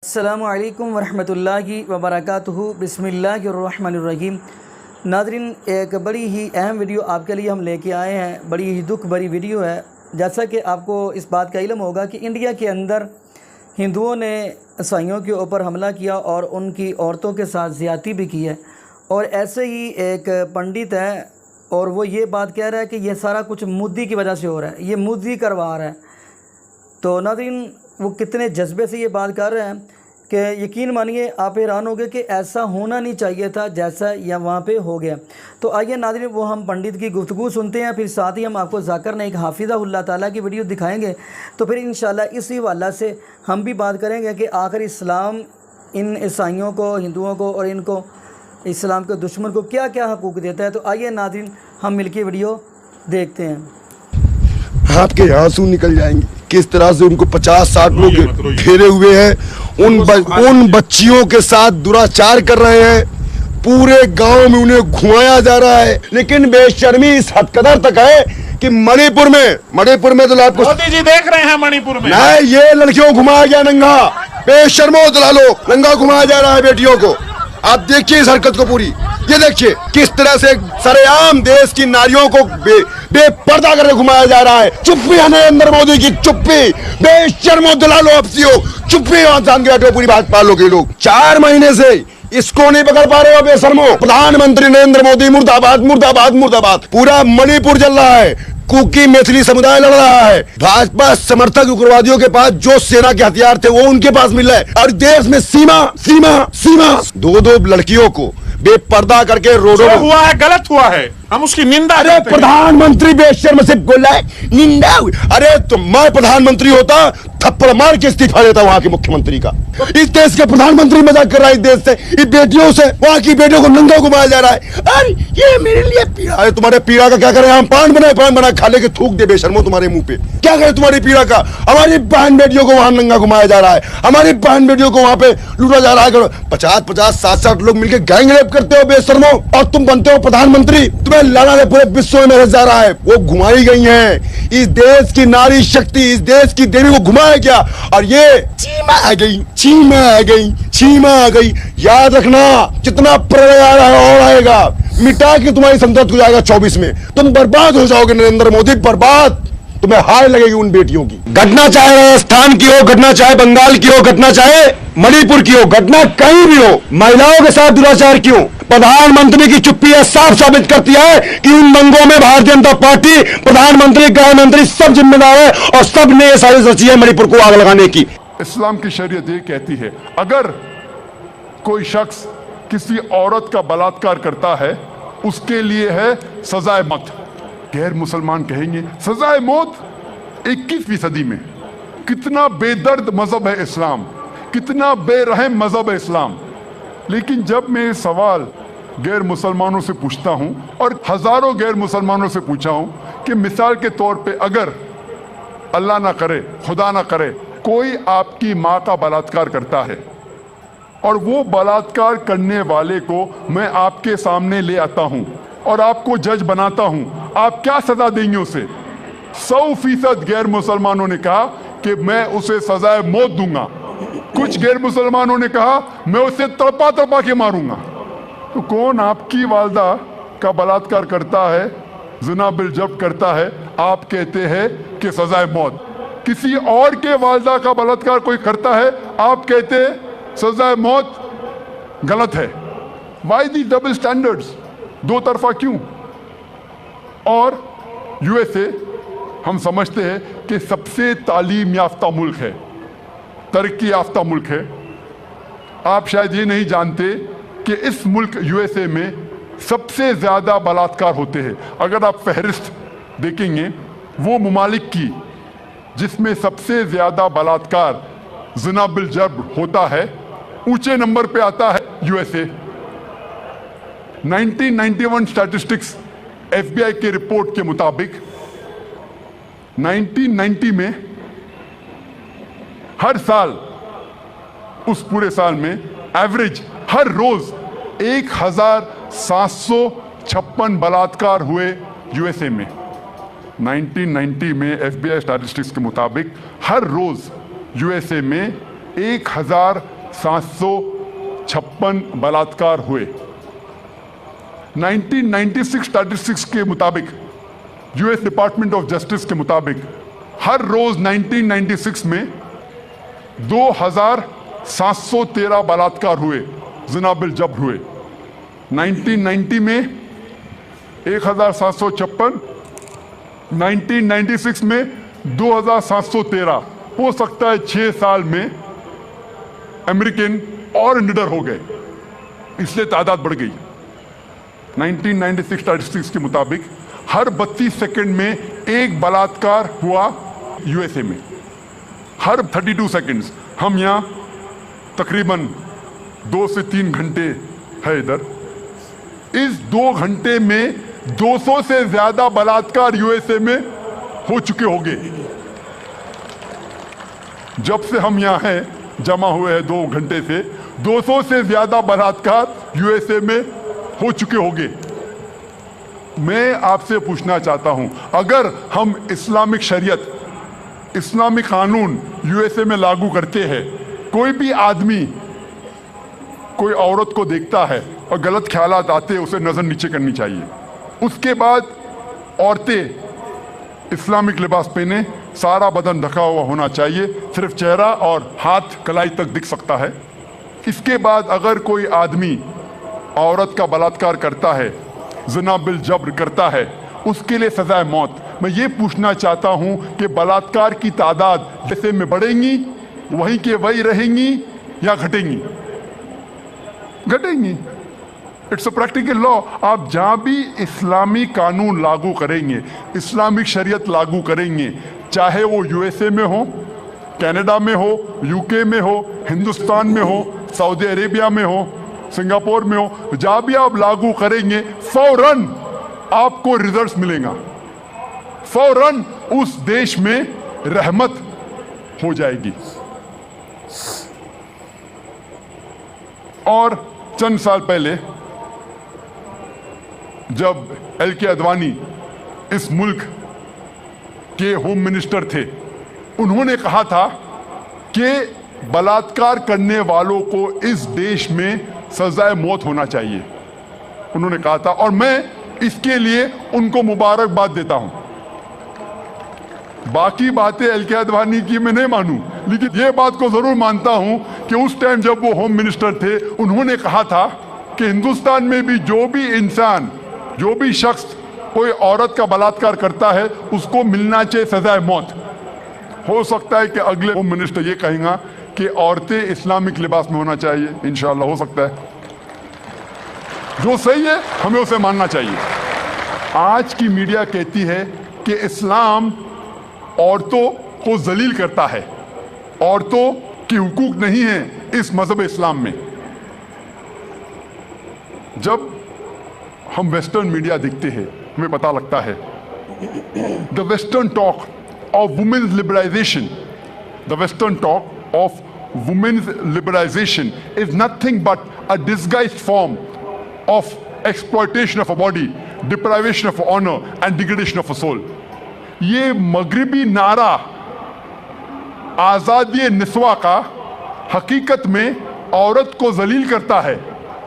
السلام علیکم ورحمۃ اللہ وبرکاتہ۔ بسم اللہ الرحمن الرحیم۔ ناظرین، ایک بڑی ہی اہم ویڈیو آپ کے لیے ہم لے کے آئے ہیں۔ بڑی ہی دکھ بھری ویڈیو ہے۔ جیسا کہ آپ کو اس بات کا علم ہوگا کہ انڈیا کے اندر ہندوؤں نے عیسائیوں کے اوپر حملہ کیا اور ان کی عورتوں کے ساتھ زیادتی بھی کی ہے، اور ایسے ہی ایک پنڈت ہے اور وہ یہ بات کہہ رہا ہے کہ یہ سارا کچھ مودی کی وجہ سے ہو رہا ہے، یہ مودی کروا رہا ہے۔ تو ناظرین، وہ کتنے جذبے سے یہ بات کر رہے ہیں کہ یقین مانیے آپ حیران ہو گئے کہ ایسا ہونا نہیں چاہیے تھا جیسا یا وہاں پہ ہو گیا۔ تو آئیے ناظرین، وہ ہم پنڈت کی گفتگو سنتے ہیں، پھر ساتھ ہی ہم آپ کو ذاکر نائک حافظہ اللہ تعالیٰ کی ویڈیو دکھائیں گے۔ تو پھر انشاءاللہ اسی حوالہ سے ہم بھی بات کریں گے کہ آخر اسلام ان عیسائیوں کو، ہندوؤں کو اور ان کو، اسلام کے دشمن کو کیا کیا حقوق دیتا ہے۔ تو آئیے ناظرین، ہم مل کے ویڈیو دیکھتے ہیں۔ آپ کے آنسو نکل جائیں گے کس طرح سے ان کو 50-60 لوگ گھیرے ہوئے ہیں، ان بچیوں کے ساتھ دراچار کر رہے ہیں، پورے گاؤں میں انہیں گھمایا جا رہا ہے۔ لیکن بے شرمی اس حد قدر تک ہے کہ منی پور میں تو آپ کو مودی جی دیکھ رہے ہیں منی پور میں نہیں، یہ لڑکیوں کو گھمایا گیا ننگا، بے شرمو دلالو، ننگا گھمایا جا رہا ہے بیٹیوں کو۔ آپ دیکھیے اس حرکت کو پوری، یہ دیکھیے کس طرح سے سرے عام دیش کی ناریوں کو بے پردہ کر کے گھمایا جا رہا ہے۔ چپی ہے نریندر مودی کی، چپی، بے شرم و دلالو افسیو، چپی آسان کے بیٹھو، پوری بات پال لو گے لوگ۔ 4 مہینے سے اس کو نہیں پکڑ پا رہے ہو بے شرمو۔ پردھان منتری نریندر مودی مرد آباد، مرد آباد، مرد آباد، پورا منی پور جل رہا ہے، کوکی میتھلی سمودائے لڑ رہا ہے۔ بھاجپا سمرتھک اگروادیوں کے پاس جو سینا کے ہتھیار تھے وہ ان کے پاس مل رہا ہے، اور دیش میں سیما 2 لڑکیوں کو بے پردہ کر کے روڈوں جو ہوا ہے غلط ہوا ہے، ہم اس کی نندا ارے کرتے ہیں۔ پردھان منتری بے شرم سے بول رہا ہے نندا ہوئی۔ ارے تو میں پردھان منتری ہوتا تھپڑ مار کے استعفا دیتا وہاں کے مکھیہ منتری کا۔ اس دیش کے پردھان منتری مذاق کر رہا ہے اس دیش سے، اس بیٹیوں سے، وہاں کی بیٹیوں کو ننگا گھمایا جا رہا ہے۔ ارے یہ میرے لیے پیڑا ہے، تمہارے پیڑا کا کیا کریں ہم؟ پان بنا کھا لے کے تھوک دے بے شرمو تمہارے منہ پہ۔ کیا کرے تمہاری پیڑا کا؟ ہماری بہن بیٹیوں کو وہاں ننگا گھمایا جا رہا ہے، ہماری بہن بیٹیوں کو وہاں پہ لوٹا جا رہا ہے۔ 50-50 60 لوگ مل کے گینگ ریپ کرتے ہو بے شرمو، اور تم بنتے ہو پردھان منتری۔ تمہیں لانا ہے پورے وشو میں جا رہا ہے، وہ گھمائی گئی ہیں۔ اس دیش کی ناری شکتی، اس دیش کی دیوی کو گھمایا گیا، اور یہ چھیما آ گئی۔ یاد رکھنا، جتنا پرویار اور آئے گا مٹا کے تمہاری سنسد کو جائے گا 24 میں، تم برباد ہو جاؤ گے نریندر مودی، برباد۔ تمہیں ہار لگے گی ان بیٹیوں کی۔ گھٹنا چاہے راجستھان کی ہو، گھٹنا چاہے بنگال کی ہو، گھٹنا چاہے منی پور کی ہو، گھٹنا کہیں بھی ہو، مہیلاؤں کے ساتھ دراچار کیوں؟ پردھان منتری کی چپی ہے صاف ثابت کرتی ہے کہ ان دنگوں میں بھارتیہ جنتا پارٹی، پردھان منتری، گृह منتری سب ذمہ دار ہے، اور سب نے یہ سازش رچی ہے منی پور کو آگ لگانے کی۔ اسلام کی شریعت یہ کہتی ہے اگر کوئی شخص کسی عورت کا بلاತ್ಕಾರ کرتا ہے اس کے لیے ہے سزائے موت۔ غیر مسلمان کہیں گے سزائے موت 21ویں صدی میں؟ کتنا بے درد مذہب ہے اسلام، کتنا بے رحم مذہب ہے اسلام۔ لیکن جب میں یہ سوال غیر مسلمانوں سے پوچھتا ہوں، اور ہزاروں غیر مسلمانوں سے پوچھا ہوں کہ مثال کے طور پہ اگر اللہ نہ کرے، خدا نہ کرے، کوئی آپ کی ماں کا بلاತ್ಕಾರ کرتا ہے اور وہ بلاತ್ಕಾರ کرنے والے کو میں آپ کے سامنے لے آتا ہوں اور آپ کو جج بناتا ہوں، آپ کیا سزا دیں گے اسے؟ 100% غیر مسلمانوں نے کہا کہ میں اسے سزائے موت دوں گا۔ کچھ غیر مسلمانوں نے کہا میں اسے تڑپا کے ماروں گا۔ تو کون آپ کی والدہ کا بلاತ್ಕಾರ کرتا ہے، زنا بالجبر کرتا ہے، آپ کہتے ہیں کہ سزائے موت؟ کسی اور کے والدہ کا بلاತ್ಕಾರ کوئی کرتا ہے، آپ کہتے ہیں سزائے موت غلط ہے۔ Why these double standards؟ 2 طرفہ کیوں؟ اور USA ہم سمجھتے ہیں کہ سب سے تعلیم یافتہ ملک ہے، ترقی یافتہ ملک ہے۔ آپ شاید یہ نہیں جانتے کہ اس ملک USA میں سب سے زیادہ بلاತ್ಕಾರ ہوتے ہیں۔ اگر آپ فہرست دیکھیں گے وہ ممالک کی جس میں سب سے زیادہ بلاತ್ಕಾರ زنا بالجبر ہوتا ہے، اونچے نمبر پہ آتا ہے USA۔ 1991 اسٹیٹسٹکس FBI کے رپورٹ کے مطابق 1990 میں ہر سال، اس پورے سال میں ایوریج ہر روز 1756 بلاತ್ಕಾರ ہوئے USA میں۔ 1990 میں FBI اسٹیٹسٹکس کے مطابق ہر روز USA میں 1756 756 बलात्कार हुए। 1996 स्टैटिस्टिक्स के मुताबिक, यूएस डिपार्टमेंट ऑफ जस्टिस के मुताबिक, हर रोज 1996 में 2713 बलात्कार हुए, ज़िना बिल जब्र हुए। 1990 में 1756, 1996 में 2713। हो सकता है 6 साल में अमेरिकन और निडर हो गए, इसलिए तादाद बढ़ गई। 1996 स्टैटिस्टिक्स के मुताबिक हर 32 सेकंड में एक बलात्कार हुआ यूएसए में, हर 32 सेकंड्स। हम यहाँ तकरीबन 2 से 3 घंटे है इधर। इस 2 घंटे में 200 से ज्यादा बलात्कार यूएसए में हो चुके होंगे। जब से हम यहाँ हैं, जमा हुए हैं 2 घंटे से, 200 से ज्यादा बलात्कार यूएसए में हो चुके होंगे। मैं आपसे पूछना चाहता हूं, अगर हम इस्लामिक शरीयत, इस्लामिक कानून यूएसए में लागू करते हैं, कोई भी आदमी कोई औरत को देखता है और गलत ख्यालात आते हैं, उसे नजर नीचे करनी चाहिए। उसके बाद औरतें इस्लामिक लिबास पहने, सारा बदन ढका हुआ होना चाहिए, सिर्फ चेहरा और हाथ कलाई तक दिख सकता है। इसके बाद अगर कोई आदमी औरत का बलात्कार करता है, ज़िना बिल जब्र करता है, उसके लिए सजाए मौत। मैं ये पूछना चाहता हूं कि बलात्कार की तादाद जैसे में बढ़ेंगी, वहीं के वही रहेंगी या घटेंगी? घटेंगी। It's a practical law. आप जहां भी इस्लामी कानून लागू करेंगे, इस्लामिक शरीयत लागू करेंगे, चाहे वो यूएसए में हो, कनाडा में हो, यूके में हो, हिंदुस्तान में हो, सऊदी अरेबिया में हो, सिंगापुर में हो, जहां भी आप लागू करेंगे, फौरन आपको रिजल्ट्स मिलेगा, फौरन उस देश में रहमत हो जाएगी। और चंद साल पहले जब एल.के. अडवाणी इस मुल्क के होम मिनिस्टर थे, उन्होंने कहा था कि बलात्कार करने वालों को इस देश में सजाए मौत होना चाहिए, उन्होंने कहा था। और मैं इसके लिए उनको मुबारकबाद देता हूं। बाकी बातें एल.के. अडवाणी की मैं नहीं मानूं, लेकिन ये बात को जरूर मानता हूं कि उस टाइम जब वो होम मिनिस्टर थे, उन्होंने कहा था कि हिंदुस्तान में भी जो भी इंसान, जो भी शख्स कोई औरत का बलात्कार करता है, उसको मिलना चाहिए सजाए मौत। हो सकता है कि अगले होम मिनिस्टर ये कहेगा कि औरतें इस्लामिक लिबास में होना चाहिए, इंशाअल्लाह हो सकता है। जो सही है हमें उसे मानना चाहिए। आज की मीडिया कहती है कि इस्लाम औरतों को जलील करता है, औरतों की हुकूक नहीं है इस मजहब इस्लाम में। जब हम वेस्टर्न मीडिया देखते हैं, हमें पता लगता है the western talk of women's liberalization, the western talk of women's liberalization is nothing but a disguised form of exploitation of a body, deprivation of honor and degradation of a soul. ये मगरिबी नारा आज़ादी निस्वा का हकीकत में औरत को जलील करता है,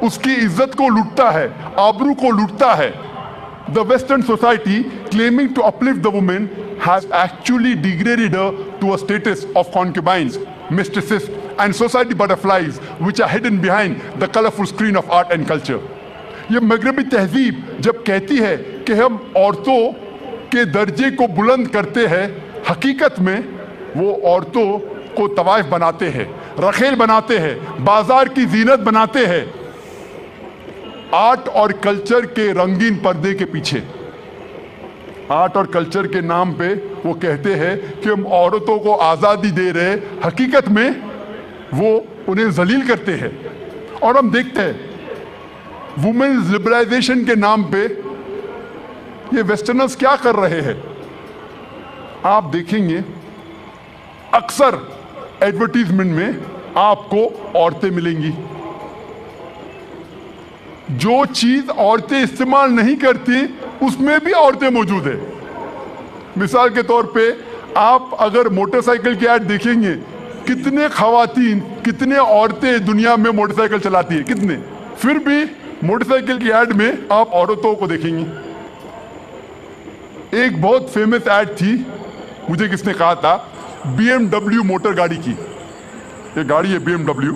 उसकी इज्जत को लूटता है, आबरू को लूटता है। The Western society claiming to uplift the woman has actually degraded her to a status of concubines, mistresses and society butterflies which are hidden behind the colorful screen of art and culture. ये मगरबी तहजीब जब कहती है कि हम औरतों के दर्जे को बुलंद करते हैं, हकीकत में वो औरतों को तवाइफ बनाते हैं, रखेल बनाते हैं, बाजार की जीनत बनाते हैं, आर्ट और कल्चर के रंगीन पर्दे के पीछे। आर्ट और कल्चर के नाम पे वो कहते हैं कि हम औरतों को आज़ादी दे रहे हैं, हकीकत में वो उन्हें जलील करते हैं। और हम देखते हैं वुमेन्स लिबरलाइजेशन के नाम पे ये वेस्टर्नर्स क्या कर रहे हैं। आप देखेंगे अक्सर एडवर्टीजमेंट में आपको औरतें मिलेंगी। जो चीज औरतें इस्तेमाल नहीं करती उसमें भी औरतें मौजूद है। मिसाल के तौर पे आप अगर मोटरसाइकिल की ऐड देखेंगे कितने खवातीन, कितने औरतें दुनिया में मोटरसाइकिल चलाती है, कितने, फिर भी मोटरसाइकिल की ऐड में आप औरतों को देखेंगे। एक बहुत फेमस ऐड थी, मुझे किसने कहा था, BMW मोटर गाड़ी की। ये गाड़ी है BMW,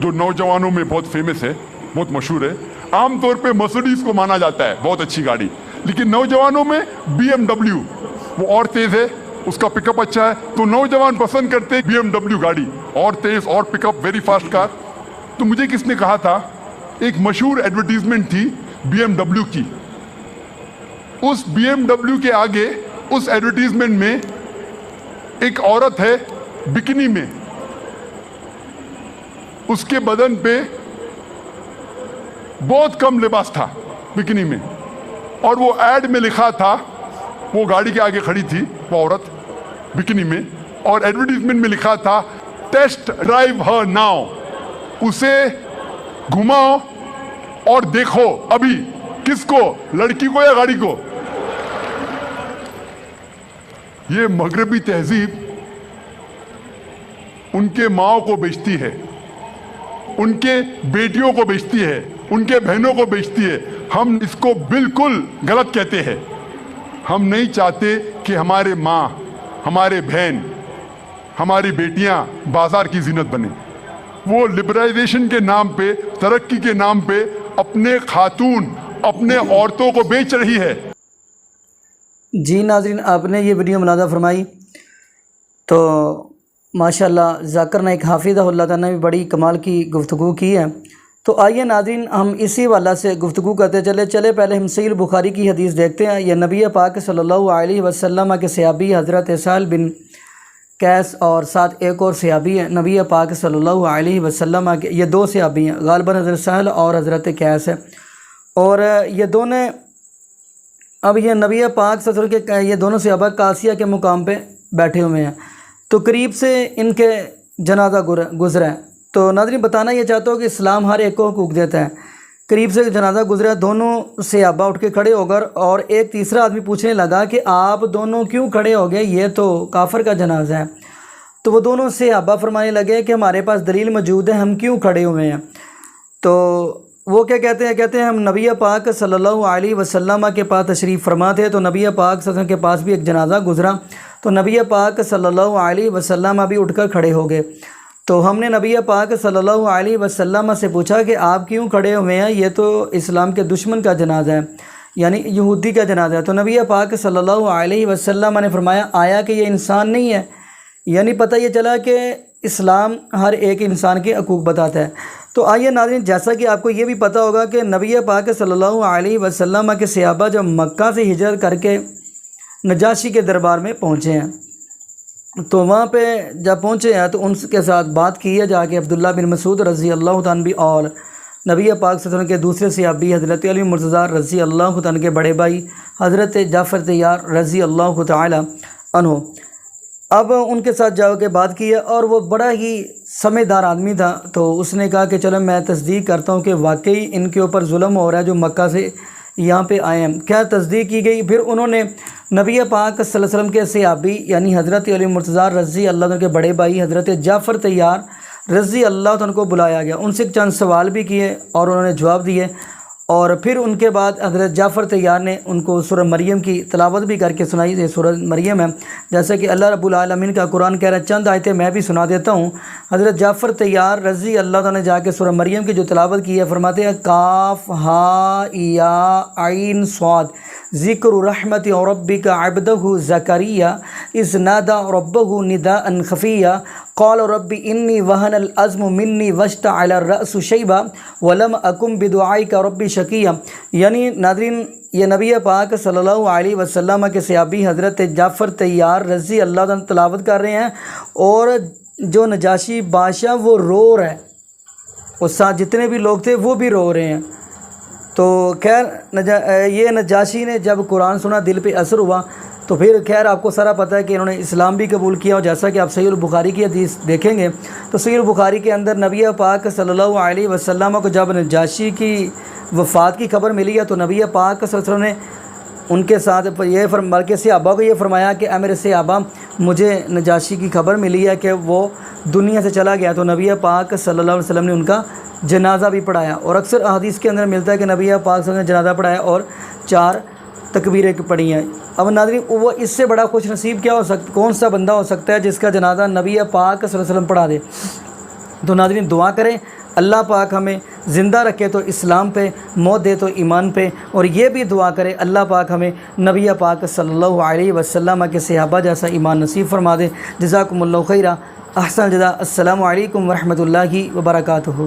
जो नौजवानों में बहुत फेमस है, बहुत मशहूर है। आमतौर पे मर्सिडीज को माना जाता है बहुत अच्छी गाड़ी, लेकिन नौजवानों में BMW, वो और तेज है, उसका पिकअप अच्छा है, तो नौजवान पसंद करते हैं BMW गाड़ी, और तेज और पिकअप, वेरी फास्ट कार। तो मुझे किसने कहा था, एक मशहूर एडवर्टीजमेंट थी BMW की। उस BMW के आगे उस एडवर्टीजमेंट में एक औरत है बिकिनी में, उसके बदन पे बहुत कम लिबास था बिकिनी में, और वो ऐड में लिखा था, वो गाड़ी के आगे खड़ी थी वो औरत बिकिनी में, और एडवर्टीजमेंट में लिखा था टेस्ट ड्राइव हर नाउ, उसे घुमाओ और देखो अभी, किसको, लड़की को या गाड़ी को। ये मगरबी तहजीब उनके माओ को बेचती है, उनके बेटियों को बेचती है, उनके बहनों को बेचती है। हम इसको बिल्कुल गलत कहते हैं। हम नहीं चाहते कि हमारे माँ, हमारे बहन, हमारी बेटियां बाजार की जीनत बने। वो लिबरलाइजेशन के नाम पे, तरक्की के नाम पे अपने खातून, अपने औरतों को बेच रही है। जी नाज़रीन, आपने ये वीडियो मुलाज़ा फरमाई तो माशाल्लाह ज़ाकिर नाइक हाफिज़हुल्लाह ताला ने भी बड़ी कमाल की गुफ्तगू की है। तो आइए नाज़रीन, हम इसी वाला से गुफ्तगू करते चले पहले हम सहीह बुखारी की हदीस देखते हैं। यह नबी पाक सल्लल्लाहु अलैहि वसल्लम के सहाबी हज़रत साल बिन कैस और साथ एक और सहाबी हैं नबी पाक सल्लल्लाहु अलैहि वसल्लम के, ये दो सहाबी हैं, गालिबन हज़रत साल और हज़रत कैस है, और ये दोनों, अब ये नबी पाक सल्लल्लाहु अलैहि वसल्लम के ये दोनों सहाबा कासिया के मुकाम पे बैठे हुए हैं, तो करीब से इनके जनाजा गुज़रा है। तो नाज़रीन बताना ये चाहता हूँ कि इस्लाम हर एक को हकूक़ देता है। करीब से जनाजा गुज़रा, दोनों सहाबा उठ के खड़े होकर, और एक तीसरा आदमी पूछने लगा कि आप दोनों क्यों खड़े हो गए, ये तो काफिर का जनाजा है। तो वो दोनों सहाबा फरमाने लगे कि हमारे पास दलील मौजूद है, हम क्यों खड़े हुए हैं। तो वो क्या कहते हैं हम नबी पाक सल्लल्लाहु अलैहि वसल्लम के पास तशरीफ़ फरमा थे, तो नबी पाक सल्लल्लाहु अलैहि वसल्लम के पास भी एक जनाजा गुज़रा, तो नबी पाक सल्लल्लाहु अलैहि वसल्लम अभी उठकर खड़े हो गए। तो हमने नबी पाक सल्लल्लाहु अलैहि वसल्लम से पूछा कि आप क्यों खड़े हुए हैं, ये तो इस्लाम के दुश्मन का जनाजा है, यानी यहूदी का जनाजा है। तो नबी पाक सल्लल्लाहु अलैहि वसल्लम ने फरमाया, आया कि ये इंसान नहीं है, यानी पता ये चला कि इस्लाम हर एक इंसान के हकूक़ बताता है। तो आइए नाज़रीन, जैसा कि आपको ये भी पता होगा कि नबी पाक सल्लल्लाहु अलैहि वसल्लम के सहाबा जब मक्का से हिजरत करके नजाशी के दरबार में पहुँचे हैं, तो वहाँ पे जब पहुँचे हैं तो उनके साथ बात की है जाके अब्दुल्ला बिन मसूद रज़ी अल्लाह तआला अन्हु और नबी पाक सल्लल्लाहु अलैहि वसल्लम के दूसरे सहाबी हज़रत अली मुर्तज़ा रज़ी अल्लाह तआला के बड़े भाई हज़रत जाफ़र तैयार रज़ी अल्लाह तआला अन्हु। अब उनके साथ जाओ के बात की है, और वो बड़ा ही समझदार आदमी था, तो उसने कहा कि चलो मैं तस्दीक करता हूँ कि वाकई इनके ऊपर जुल्म हो रहा है जो मक्का से यहाँ पे आए हैं। क्या तस्दीक की गई, फिर उन्होंने नबी पाक सल्लल्लाहु अलैहि वसल्लम के सहाबी यानी हज़रत अली मुर्तज़ा रज़ी अल्लाह तआला के बड़े भाई हज़रत जाफ़र तैयार रज़ी अल्लाह तआला को बुलाया गया, उनसे चंद सवाल भी किए और उन्होंने जवाब दिए, और फिर उनके बाद हज़रत जाफ़र तैयार ने उनको सूरह मरियम की तिलावत भी करके सुनाई। ये सूरह मरियम है, जैसे कि अल्लाह रब्बुल आलमीन का कुरान कह रहा है, चंद आयतें मैं भी सुना देता हूँ। हज़रत जाफ़र तैयार रज़ी अल्लाह तआला ने जाके सूरह मरियम की जो तिलावत की है, फरमाते हैं काफ हा या आइन स्वाद ज़िक्र रहमत रब्बिका अब्दहु ज़करिया इज़ नादा रब्बहु निदाअन खफ़िया क़ाल रब्बी इन्नी वहनल अज़्मु मिन्नी वश्तअल अर्रअसु शैबा वलम अकुम बिदुआइका रब्बी शकिया। यानी नाज़रीन, ये नबी पाक सल्लल्लाहु अलैहि वसल्लम के सहाबी हज़रत जाफ़र तैयार रज़ी अल्लाह तआला तिलावत कर रहे हैं, और जो नजाशी बादशाह वो रो रहा है, और साथ जितने भी लोग थे वो भी रो रहे हैं। तो खैर ये नजाशी ने जब कुरान सुना, दिल पे असर हुआ, तो फिर खैर आपको सारा पता है कि इन्होंने इस्लाम भी कबूल किया। और जैसा कि आप सहीह बुखारी की हदीस देखेंगे तो सहीह बुखारी के अंदर नबी पाक सल्लल्लाहु अलैहि वसल्लम को जब नजाशी की वफ़ात की खबर मिली है, तो नबी पाक सल्लल्लाहु अलैहि वसल्लम ने उनके साथ ये बल्कि सहाबा को ये फरमाया कि मेरे सहाबा مجھے نجاشی کی خبر ملی ہے کہ وہ دنیا سے چلا گیا، تو نبی پاک صلی اللہ علیہ وسلم نے ان کا جنازہ بھی پڑھایا، اور اکثر احادیث کے اندر ملتا ہے کہ نبی پاک صلی اللہ علیہ وسلم نے جنازہ پڑھایا اور 4 تکبیریں پڑھی ہیں۔ اب ناظرین، وہ اس سے بڑا خوش نصیب کیا ہو سکتا، کون سا بندہ ہو سکتا ہے جس کا جنازہ نبی پاک صلی اللہ علیہ وسلم پڑھا دے؟ تو ناظرین دعا کریں اللہ پاک ہمیں زندہ رکھے تو اسلام پہ، موت دے تو ایمان پہ، اور یہ بھی دعا کرے اللہ پاک ہمیں نبی پاک صلی اللہ علیہ وسلم کے صحابہ جیسا ایمان نصیب فرما دے۔ جزاکم اللہ خیرہ، احسن جزا۔ السلام علیکم ورحمۃ اللہ وبرکاتہ۔